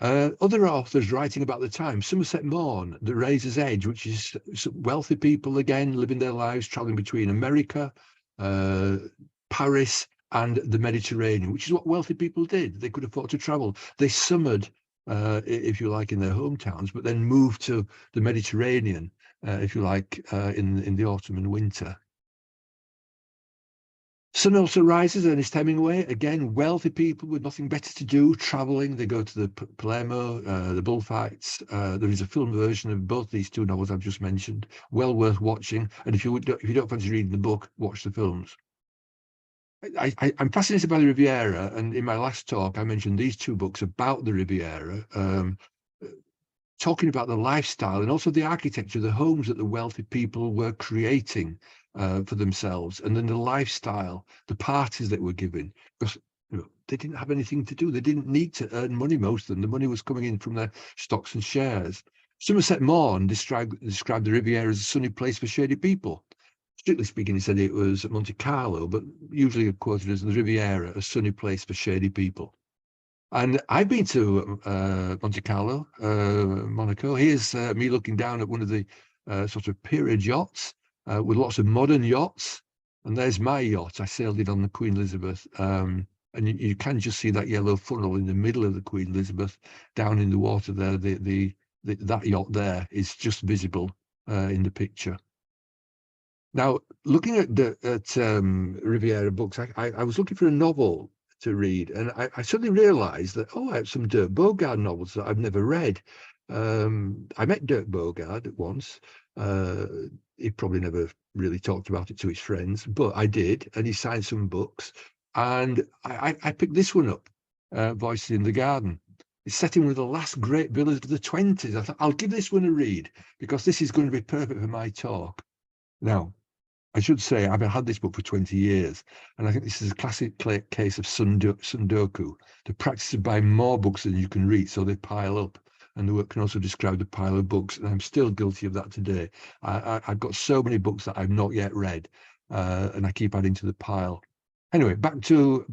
Other authors writing about the time, Somerset Maugham, The Razor's Edge, which is wealthy people again living their lives, traveling between America, Paris, and the Mediterranean, which is what wealthy people did. They could afford to travel. They summered, if you like, in their hometowns, but then moved to the Mediterranean, if you like, in the autumn and winter. Sun Also Rises, Ernest Hemingway, again, wealthy people with nothing better to do, traveling. They go to the Palermo, the bullfights. There is a film version of both these two novels I've just mentioned, well worth watching. And if you don't fancy reading the book, watch the films. I'm fascinated by the Riviera, and in my last talk, I mentioned these two books about the Riviera. talking about the lifestyle and also the architecture, the homes that the wealthy people were creating for themselves, and then the lifestyle, the parties that were given, because they didn't have anything to do. They didn't need to earn money, most of them. The money was coming in from their stocks and shares. Somerset Maugham described the Riviera as a sunny place for shady people. Strictly speaking, he said it was Monte Carlo, but usually quoted as the Riviera, a sunny place for shady people. And I've been to Monte Carlo, Monaco. Here's me looking down at one of the sort of period yachts with lots of modern yachts. And there's my yacht. I sailed it on the Queen Elizabeth. And you can just see that yellow funnel in the middle of the Queen Elizabeth down in the water there. That yacht there is just visible in the picture. Now, looking at Riviera books, I was looking for a novel to read, and I suddenly realised that, I have some Dirk Bogarde novels that I've never read. I met Dirk Bogarde once. He probably never really talked about it to his friends, but I did, and he signed some books. And I picked this one up, Voices in the Garden. It's set in one of the last great villas of the 20s. I thought, I'll give this one a read, because this is going to be perfect for my talk. Now, I should say I've had this book for 20 years, and I think this is a classic case of Sundoku, the practice of buying more books than you can read, so they pile up. And the work can also describe the pile of books, and I'm still guilty of that today. I've got so many books that I've not yet read, and I keep adding to the pile. Anyway, back to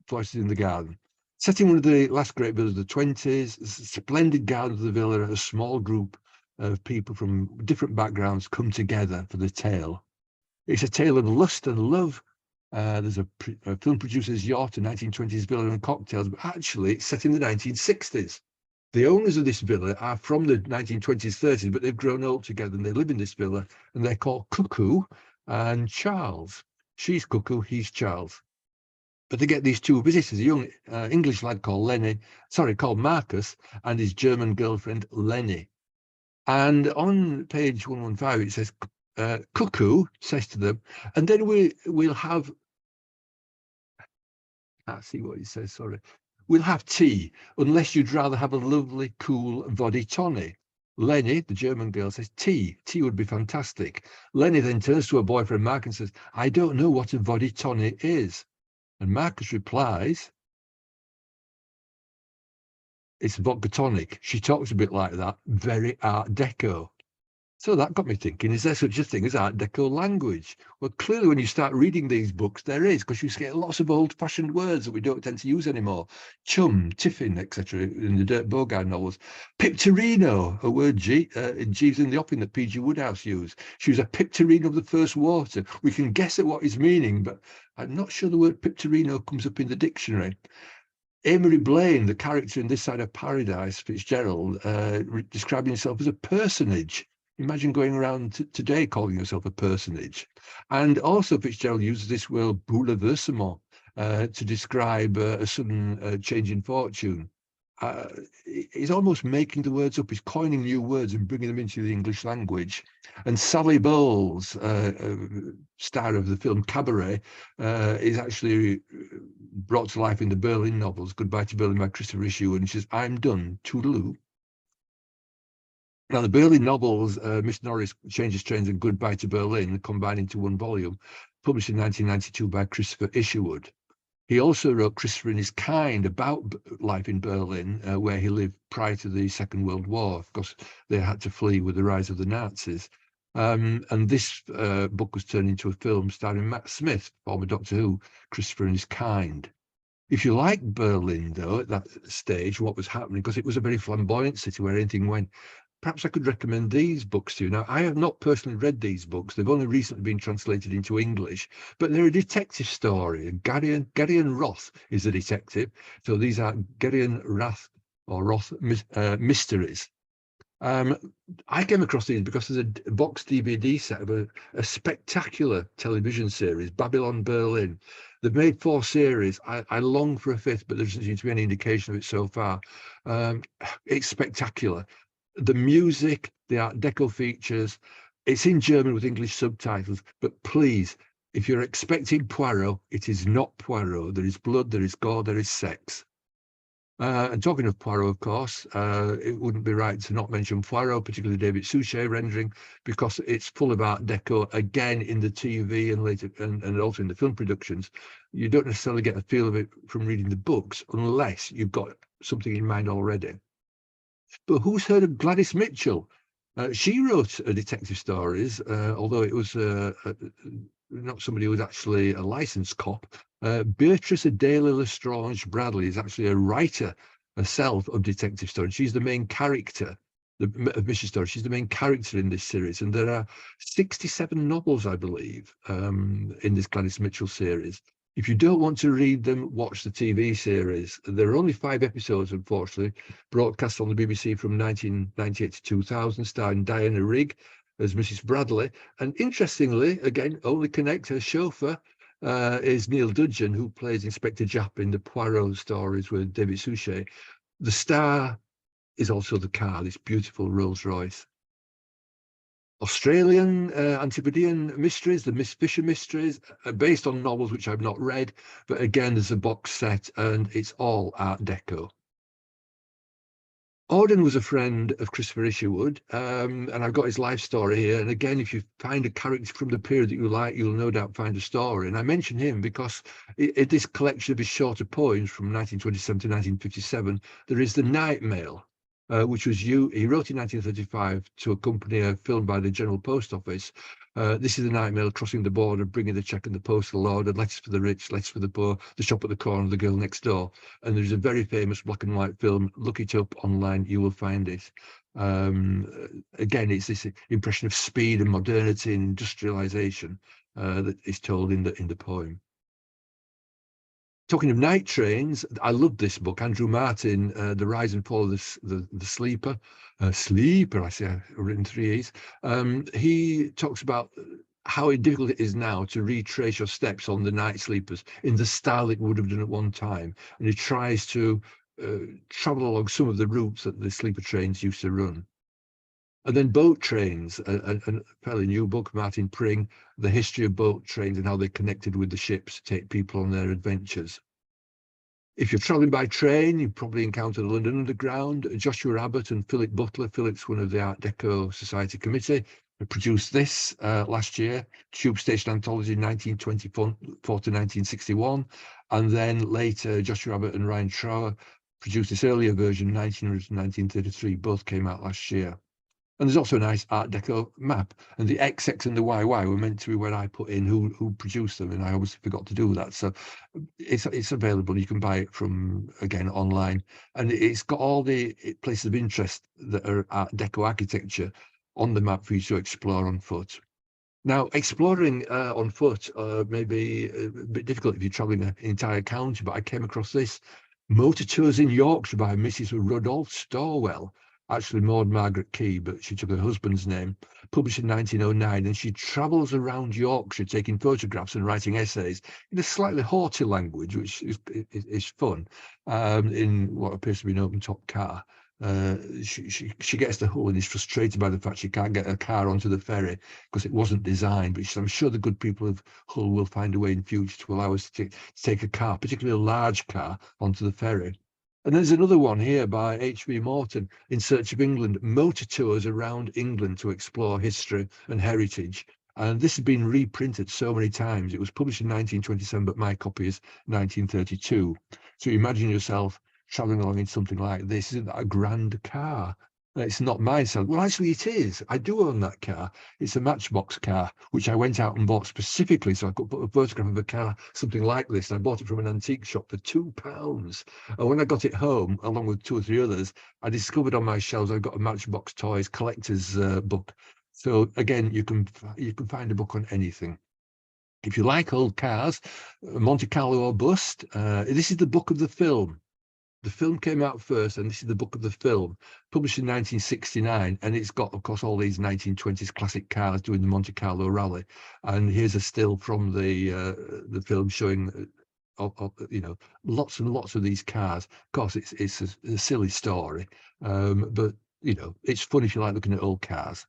Voices in the Garden. Set in one of the last great villas of the 20s, splendid garden of the villa, a small group of people from different backgrounds come together for the tale. It's a tale of lust and love. There's a film producer's yacht, a 1920s villa and cocktails, but actually it's set in the 1960s. The owners of this villa are from the 1920s, 30s, but they've grown old together and they live in this villa, and they're called Cuckoo and Charles. She's Cuckoo, he's Charles. But they get these two visitors, a young English lad called Marcus, and his German girlfriend, Lenny. And on page 115, it says, Cuckoo says to them, and then we'll have, I can't see what he says, sorry. We'll have tea, unless you'd rather have a lovely, cool voddy tonic. Lenny, the German girl, says, tea would be fantastic. Lenny then turns to her boyfriend, Mark, and says, I don't know what a voddy tonic is. And Marcus replies, it's vodka tonic. She talks a bit like that, very Art Deco. So that got me thinking, is there such a thing as Art Deco language? Well, clearly when you start reading these books, there is, because you get lots of old-fashioned words that we don't tend to use anymore. Chum, tiffin, etc. in the Dirk Bogarde novels. Pictorino, a word Jeeves in the Opping that P.G. Woodhouse used. She was a Pictorino of the first water. We can guess at what it's meaning, but I'm not sure the word Pictorino comes up in the dictionary. Amory Blaine, the character in This Side of Paradise, Fitzgerald, describing himself as a personage. Imagine going around today calling yourself a personage. And also Fitzgerald uses this word bouleversement to describe a sudden change in fortune. He's almost making the words up. He's coining new words and bringing them into the English language. And Sally Bowles, star of the film Cabaret, is actually brought to life in the Berlin novels, Goodbye to Berlin by Christopher Isherwood, and she says, I'm done, toodaloo. Now, the Berlin novels, Miss Norris Changes Trains and Goodbye to Berlin, combined into one volume, published in 1992 by Christopher Isherwood. He also wrote Christopher and His Kind about life in Berlin, where he lived prior to the Second World War. Of course, they had to flee with the rise of the Nazis. And this book was turned into a film starring Matt Smith, former Doctor Who, Christopher and His Kind. If you like Berlin, though, at that stage, what was happening, because it was a very flamboyant city where anything went, perhaps I could recommend these books to you. Now, I have not personally read these books. They've only recently been translated into English, but they're a detective story. Gerion Roth is the detective. So these are Gerion Roth mysteries. I came across these because there's a box DVD set of a spectacular television series, Babylon Berlin. They've made 4 series. I long for a 5th, but there doesn't seem to be any indication of it so far. It's spectacular. The music, the Art Deco features, it's in German with English subtitles, but please, if you're expecting Poirot, it is not Poirot. There is blood, there is gore, there is sex. And talking of Poirot, of course, it wouldn't be right to not mention Poirot, particularly David Suchet rendering, because it's full of Art Deco again in the TV and later, and also in the film productions. You don't necessarily get a feel of it from reading the books unless you've got something in mind already. But who's heard of Gladys Mitchell? She wrote detective stories, although it was not somebody who was actually a licensed cop. Beatrice Adalia Lestrange Bradley is actually a writer herself of detective stories. She's the main character of mystery stories. She's the main character in this series, and there are 67 novels, I believe, in this Gladys Mitchell series. If you don't want to read them, watch the TV series. There are only 5 episodes, unfortunately, broadcast on the BBC from 1998 to 2000, starring Diana Rigg as Mrs. Bradley. And interestingly, again, only connect her chauffeur is Neil Dudgeon, who plays Inspector Japp in the Poirot stories with David Suchet. The star is also the car, this beautiful Rolls Royce. Australian Antipodean mysteries, the Miss Fisher mysteries, are based on novels which I've not read, but again, there's a box set and it's all Art Deco. Auden was a friend of Christopher Isherwood, and I've got his life story here. And again, if you find a character from the period that you like, you'll no doubt find a story. And I mention him because in this collection of his shorter poems from 1927 to 1957, there is The Night Mail, which was he wrote in 1935 to accompany a film by the General Post Office. This is the Night Mail crossing the border, bringing the check and the postal order, letters for the rich, letters for the poor, the shop at the corner, the girl next door. And there's a very famous black and white film. Look it up online, you will find it. Again, it's this impression of speed and modernity and industrialization that is told in the poem. Talking of night trains, I love this book. Andrew Martin, The Rise and Fall of the Sleeper. Sleeper, I say, written 3 E's. He talks about how difficult it is now to retrace your steps on the night sleepers in the style it would have done at one time. And he tries to travel along some of the routes that the sleeper trains used to run. And then boat trains, a fairly new book, Martin Pring, The History of Boat Trains and how they connected with the ships to take people on their adventures. If you're traveling by train, you probably encounter the London Underground. Joshua Abbott and Philip Butler, Philip's one of the Art Deco Society Committee, produced this last year, Tube Station Anthology 1924 to 1961. And then later, Joshua Abbott and Ryan Trower produced this earlier version, 1900 to 1933, both came out last year. And there's also a nice Art Deco map. And the XX and the YY were meant to be where I put in who produced them, and I obviously forgot to do that. So it's available. You can buy it from, again, online. And it's got all the places of interest that are Art Deco architecture on the map for you to explore on foot. Now, exploring on foot may be a bit difficult if you're traveling an entire county, but I came across this Motor Tours in Yorkshire by Mrs. Rodolph Storwell. Actually, Maud Margaret Key, but she took her husband's name, published in 1909, and she travels around Yorkshire taking photographs and writing essays in a slightly haughty language, which is fun, in what appears to be an open-top car. She gets to Hull and is frustrated by the fact she can't get her car onto the ferry because it wasn't designed. But I'm sure the good people of Hull will find a way in future to allow us to take a car, particularly a large car, onto the ferry. And there's another one here by H.V. Morton, In Search of England, motor tours around England to explore history and heritage. And this has been reprinted so many times. It was published in 1927, but my copy is 1932. So imagine yourself traveling along in something like this. Isn't that a grand car? It's not mine. So, well, actually, it is. I do own that car. It's a Matchbox car, which I went out and bought specifically so I could put a photograph of a car, something like this. I bought it from an antique shop for £2. And when I got it home, along with 2 or 3 others, I discovered on my shelves I've got a Matchbox Toys collector's book. So again, you can find a book on anything. If you like old cars, Monte Carlo or Bust, this is the book of the film. The film came out first, and this is the book of the film, published in 1969, and it's got, of course, all these 1920s classic cars doing the Monte Carlo Rally. And here's a still from the film showing, lots and lots of these cars. Of course, it's a silly story, but it's fun if you like looking at old cars.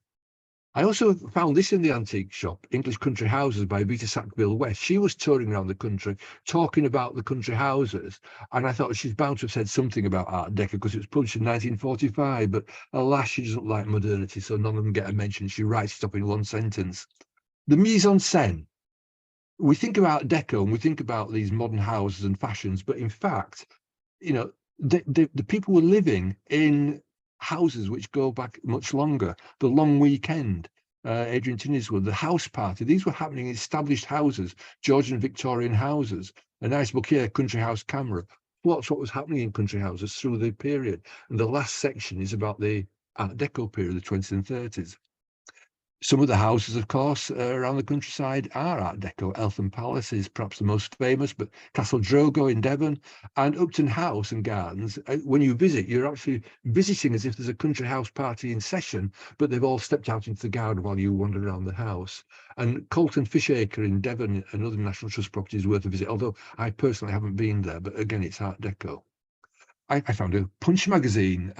I also found this in the antique shop, English Country Houses by Vita Sackville West. She was touring around the country, talking about the country houses, and I thought she's bound to have said something about Art Deco because it was published in 1945, but alas, she doesn't like modernity, so none of them get a mention. She writes it up in one sentence. The mise-en-scène. We think about Deco and we think about these modern houses and fashions, but in fact, you know, the people were living in houses which go back much longer. The long weekend, Adrian Tinniswood, the house party, these were happening in established houses, Georgian Victorian houses. A nice book here, Country House Camera, plots what was happening in country houses through the period. And the last section is about the Art Deco period, the 20s and 30s. Some of the houses, of course, around the countryside are Art Deco. Eltham Palace is perhaps the most famous, but Castle Drogo in Devon and Upton House and Gardens, when you visit, you're actually visiting as if there's a country house party in session, but they've all stepped out into the garden while you wander around the house. And Colton Fishacre in Devon, another National Trust property, is worth a visit, although I personally haven't been there, but again, it's Art Deco. I found a Punch magazine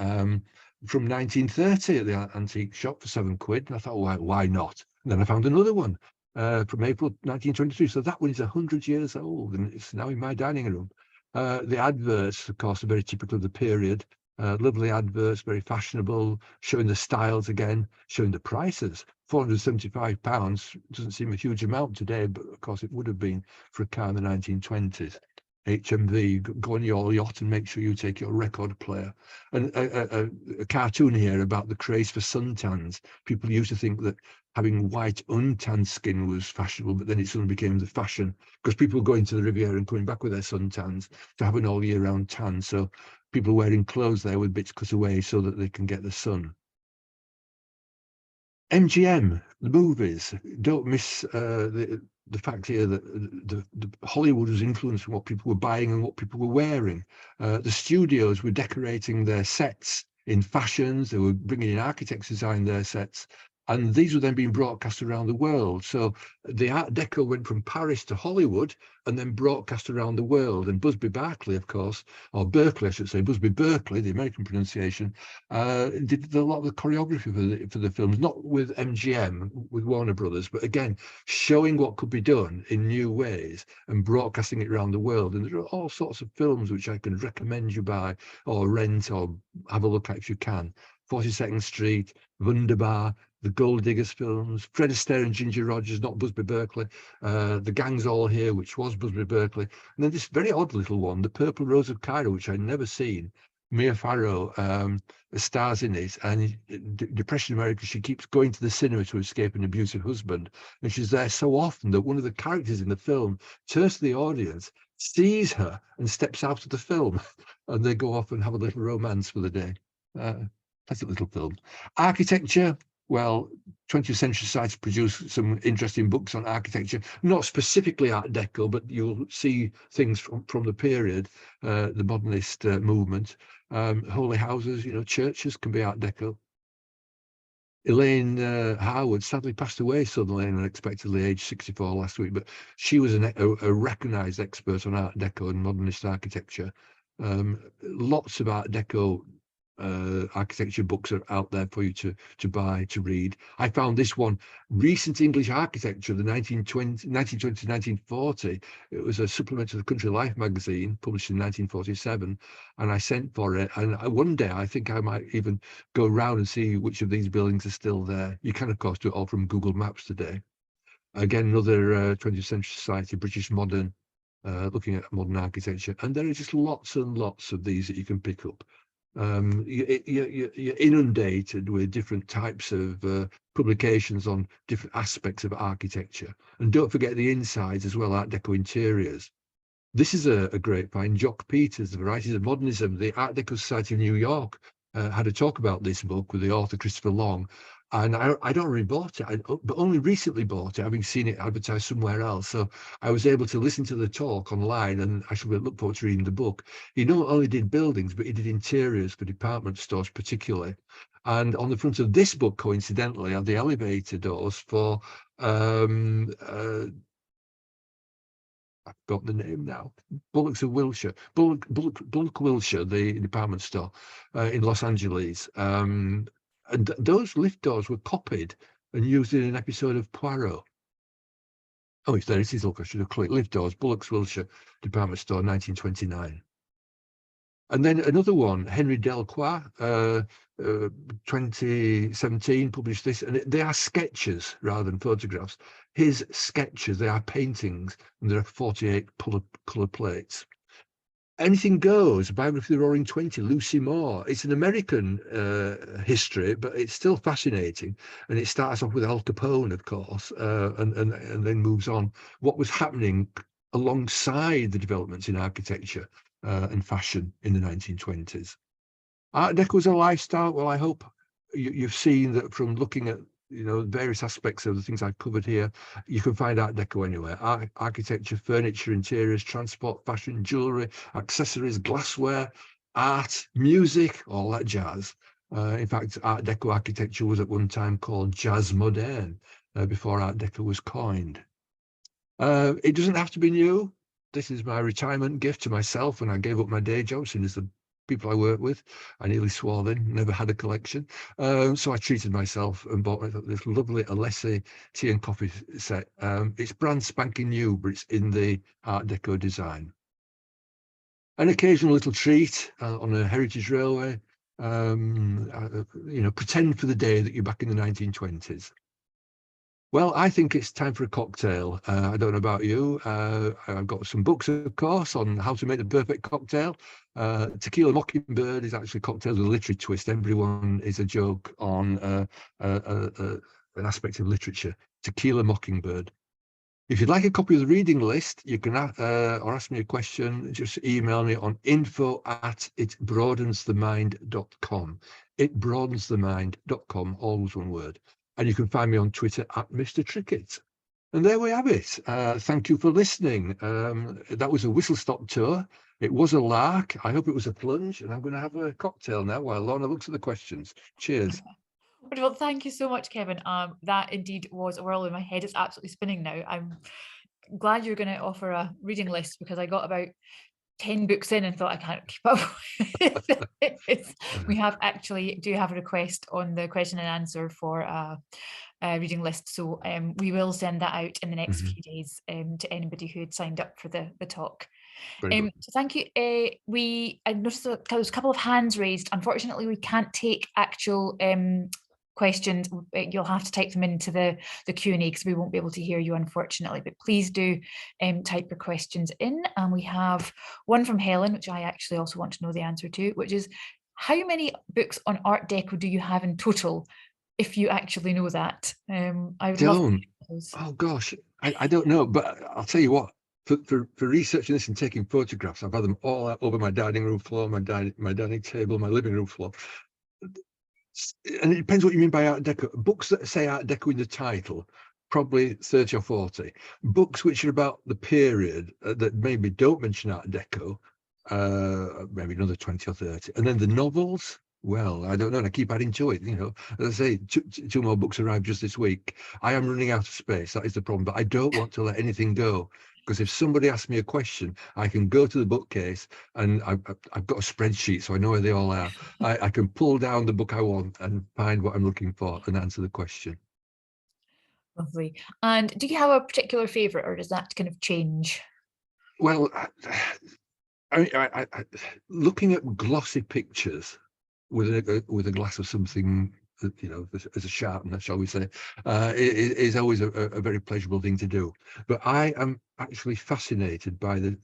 from 1930 at the antique shop for £7. And I thought, why not? And then I found another one from April 1923. So that one is 100 years old and it's now in my dining room. The adverts, of course, are very typical of the period. Lovely adverts, very fashionable, showing the styles again, showing the prices. £475 doesn't seem a huge amount today, but of course it would have been for a car in the 1920s. HMV, go on your yacht and make sure you take your record player. And a cartoon here about the craze for suntans. People used to think that having white untanned skin was fashionable, but then it suddenly became the fashion because people were going to the Riviera and coming back with their suntans to have an all year round tan. So people wearing clothes there with bits cut away so that they can get the sun. MGM, the movies, don't miss the fact here that the Hollywood was influencing what people were buying and what people were wearing. The studios were decorating their sets in fashions. They were bringing in architects to design their sets. And these were then being broadcast around the world. So the Art Deco went from Paris to Hollywood and then broadcast around the world. And Busby Berkeley, of course, or Berkeley, I should say, Busby Berkeley, the American pronunciation, did a lot of the choreography for the films, not with MGM, with Warner Brothers, but again, showing what could be done in new ways and broadcasting it around the world. And there are all sorts of films which I can recommend you buy or rent or have a look at if you can. 42nd Street, Wunderbar, the Gold Diggers films, Fred Astaire and Ginger Rogers, not Busby Berkeley, The Gang's All Here, which was Busby Berkeley, and then this very odd little one, The Purple Rose of Cairo, which I'd never seen. Mia Farrow stars in it, and Depression America, she keeps going to the cinema to escape an abusive husband, and she's there so often that one of the characters in the film turns to the audience, sees her, and steps out of the film, and they go off and have a little romance for the day. That's a little film. Architecture, well, 20th Century Society produced some interesting books on architecture, not specifically Art Deco, but you'll see things from the period, the modernist movement. Holy houses, churches can be Art Deco. Elaine Harwood sadly passed away suddenly and unexpectedly, aged 64 last week, but she was a recognised expert on Art Deco and modernist architecture. Lots of Art Deco architecture books are out there for you to buy, to read. I found this one, Recent English Architecture, the 1920 to 1940. It was a supplement to the Country Life magazine, published in 1947, and I sent for it. And one day I think I might even go around and see which of these buildings are still there. You can, of course, do it all from Google Maps today. Again, another 20th Century Society, British Modern, looking at modern architecture. And there are just lots and lots of these that you can pick up. You're inundated with different types of publications on different aspects of architecture. And don't forget the insides as well, Art Deco interiors. This is a great find. Jock Peters, The Varieties of Modernism, the Art Deco Society of New York had a talk about this book with the author Christopher Long. And I'd already bought it, but only recently bought it, having seen it advertised somewhere else. So I was able to listen to the talk online, and I should look forward to reading the book. He not only did buildings, but he did interiors for department stores particularly. And on the front of this book, coincidentally, are the elevator doors for I've got the name now. Bullock Wilshire, the department store in Los Angeles. And those lift doors were copied and used in an episode of Poirot. Oh, it's there. It is. Look, I should have clicked. Live Doors, Bullocks, Wiltshire, Department Store, 1929. And then another one, Henry Delcroix, 2017, published this, and they are sketches rather than photographs. His sketches, they are paintings, and there are 48 colour plates. Anything Goes, Biography of the Roaring Twenty, Lucy Moore. It's an American history, but it's still fascinating. And it starts off with Al Capone, of course, and then moves on. What was happening alongside the developments in architecture and fashion in the 1920s. Art Deco was a lifestyle. Well, I hope you've seen that from looking at various aspects of the things I've covered here. You can find Art Deco anywhere. Architecture, furniture, interiors, transport, fashion, jewellery, accessories, glassware, art, music, all that jazz. In fact, Art Deco architecture was at one time called Jazz Moderne before Art Deco was coined. It doesn't have to be new. This is my retirement gift to myself when I gave up my day job, since the people I work with, I nearly swore then, never had a collection. So I treated myself and bought this lovely Alessi tea and coffee set. It's brand spanking new, but it's in the Art Deco design. An occasional little treat on a heritage railway. Pretend for the day that you're back in the 1920s. Well, I think it's time for a cocktail. I don't know about you. I've got some books, of course, on how to make the perfect cocktail. Tequila Mockingbird is actually cocktails with a literary twist. Everyone is a joke on an aspect of literature. Tequila Mockingbird. If you'd like a copy of the reading list, you can or ask me a question, just email me on info@itbroadensthemind.com. Itbroadensthemind.com, always one word. And you can find me on Twitter @Mr. Trickett. And there we have it. Thank you for listening. That was a whistle-stop tour. It was a lark. I hope it was a plunge. And I'm going to have a cocktail now while Lorna looks at the questions. Cheers. Well, thank you so much, Kevin. That indeed was a whirlwind. My head is absolutely spinning now. I'm glad you're going to offer a reading list, because I got about 10 books in and thought I can't keep up. We do have a request on the question and answer for a reading list. So we will send that out in the next few days to anybody who had signed up for the talk. So thank you. I noticed there was a couple of hands raised. Unfortunately, we can't take actual questions. You'll have to type them into the Q&A, because we won't be able to hear you, unfortunately, but please do type your questions in. And we have one from Helen, which I actually also want to know the answer to, which is, how many books on Art Deco do you have in total, if you actually know that? I would love to hear those. Oh gosh, I don't know, but I'll tell you what, for researching this and taking photographs, I've had them all out over my dining room floor, my dining table, my living room floor. And it depends what you mean by Art Deco. Books that say Art Deco in the title, probably 30 or 40. Books which are about the period that maybe don't mention Art Deco, maybe another 20 or 30. And then the novels, well, I don't know, and I keep adding to it. As I say, two more books arrived just this week. I am running out of space. That is the problem. But I don't want to let anything go, because if somebody asks me a question, I can go to the bookcase, and I've got a spreadsheet, so I know where they all are. I can pull down the book I want and find what I'm looking for and answer the question. Lovely. And do you have a particular favourite, or does that kind of change? Well, I looking at glossy pictures with a glass of something, as a sharpener, shall we say, is always a very pleasurable thing to do. But I am actually fascinated by the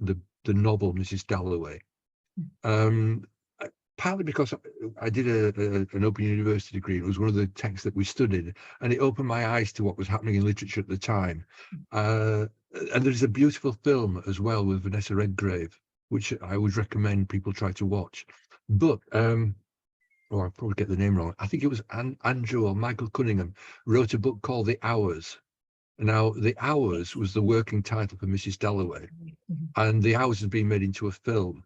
novel Mrs. Dalloway, partly because I did an Open University degree. It was one of the texts that we studied, and it opened my eyes to what was happening in literature at the time. And there's a beautiful film as well with Vanessa Redgrave, which I would recommend people try to watch. But or I'll probably get the name wrong. I think it was Andrew or Michael Cunningham wrote a book called The Hours. Now, The Hours was the working title for Mrs. Dalloway, and The Hours has been made into a film,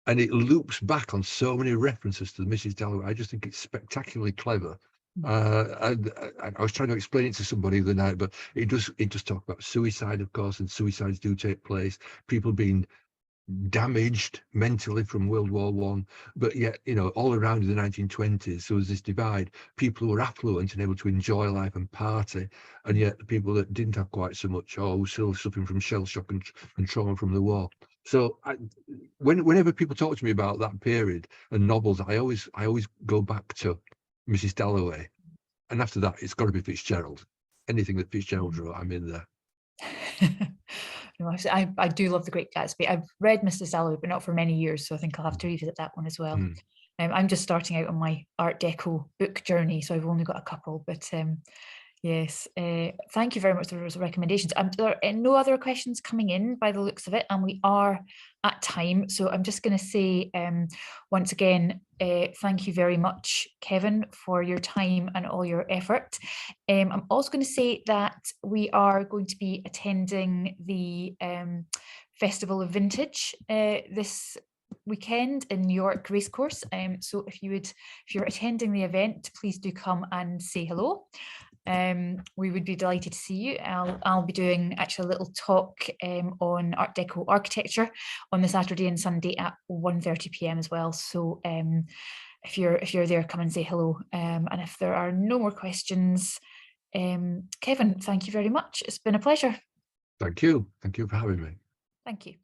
and it loops back on so many references to Mrs. Dalloway. I just think it's spectacularly clever. And I was trying to explain it to somebody the other night, but it does talk about suicide, of course, and suicides do take place. People being damaged mentally from World War One, but yet, you know, all around in the 1920s, there was this divide. People who were affluent and able to enjoy life and party, and yet the people that didn't have quite so much, or were still suffering from shell shock and trauma from the war. So whenever people talk to me about that period and novels, I always go back to Mrs. Dalloway, and after that, it's got to be Fitzgerald. Anything that Fitzgerald wrote, I'm in there. No, I do love The Great Gatsby. I've read Mrs. Dalloway, but not for many years, so I think I'll have to revisit that one as well. I'm just starting out on my Art Deco book journey, so I've only got a couple, but yes, thank you very much for those recommendations. There are no other questions coming in by the looks of it, and we are at time. So I'm just going to say once again, thank you very much, Kevin, for your time and all your effort. I'm also going to say that we are going to be attending the Festival of Vintage this weekend in New York Racecourse. So if you're attending the event, please do come and say hello. We would be delighted to see you. I'll be doing actually a little talk on Art Deco architecture on the Saturday and Sunday at 1:30 p.m. as well. So if you're there, come and say hello. And if there are no more questions, Kevin, thank you very much. It's been a pleasure. Thank you. Thank you for having me. Thank you.